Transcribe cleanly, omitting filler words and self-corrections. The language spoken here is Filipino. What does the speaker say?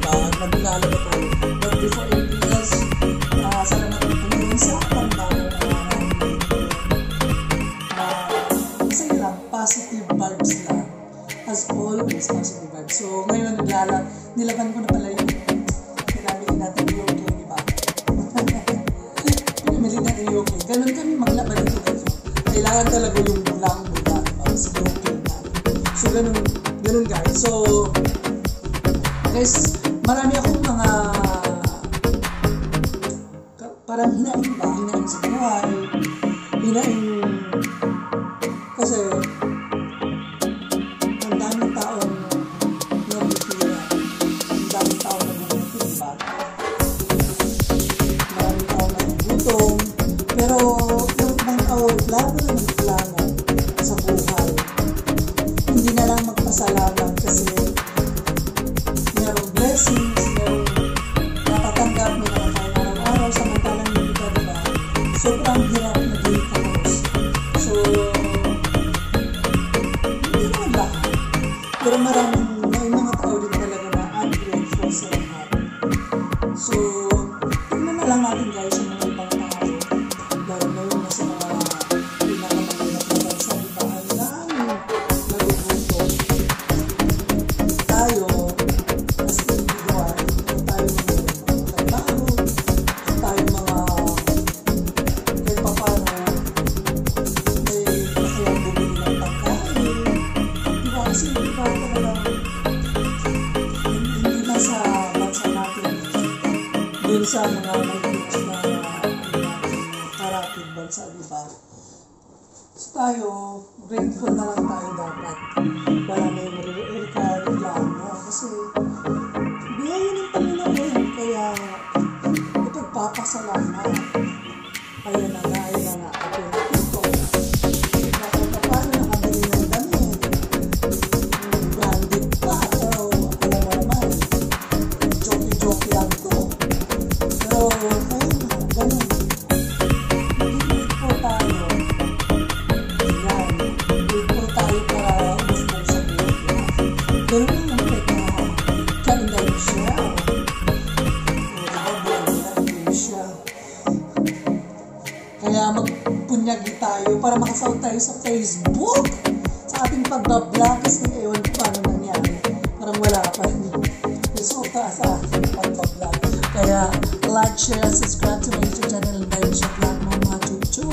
diba? Naglalaba tayo. But before anything else, salamat po ngayon sa pagbago masaya lang, positive vibes lang. As always, positive vibes. So, ngayon nilaban ko na pala yung pinamili natin yung okay, diba? Pinamili natin yung okay. Ganun kami maglaban dito guys. Kailangan talaga yung bulang-bulang. Mas okay na. So, ganun guys. So, guys, marami akong mga parang hinaing sa buhay. Hinaing kasi ang daming taong nabitira. Ang daming taong nabubuti, diba? Maraming taong nabubutom. Pero yung ibang tao, lalo na nagplano sa buhay. Hindi na lang magpasalamat kasi merong blessings, merong napatanggap mo na tayo araw-araw samantalang yung iba, diba? Sobrang hirap na dito. So, hindi naman lahat. Pero may mga tao din talaga na ungrateful sa lahat. So, tignan na lang natin guys yung mga ibang tao. Lalo na yung nasa mga pinakamagandang na bansa, diba? Ang daming nagugutom. Tayo, as individual, tayo mga trabaho, tayo mga kahit pa paano may kayang bumili ng pagkain. Diba? Kasi diba talagang hindi na sa bansa natin, dun sa mga nag-reach na karating bansa, diba? So tayo, grateful na lang tayo dapat. Wala na yung reklamo kasi biyaya ng Panginoon, kaya ipagpapasalamat. Ayun na nga. Okay na ito. Bakit pa paano nakabili ng damit? Branded pa. Pero alam mo naman, joke lang to. Pero ayun na, ganun. Grateful tayo. Yan. Grateful tayo para umusbong sa buhay. Ganun lang ang kaganda yung siya. Kaya magpunyagi tayo para makasahod tayo sa Facebook sa ating pagbablog kasi ewan ko paano nangyari. Parang wala pa rin resulta sa ating pagbablog. Kaya like, share, subscribe to my YouTube channel and tayo sa vlog mga chuchu.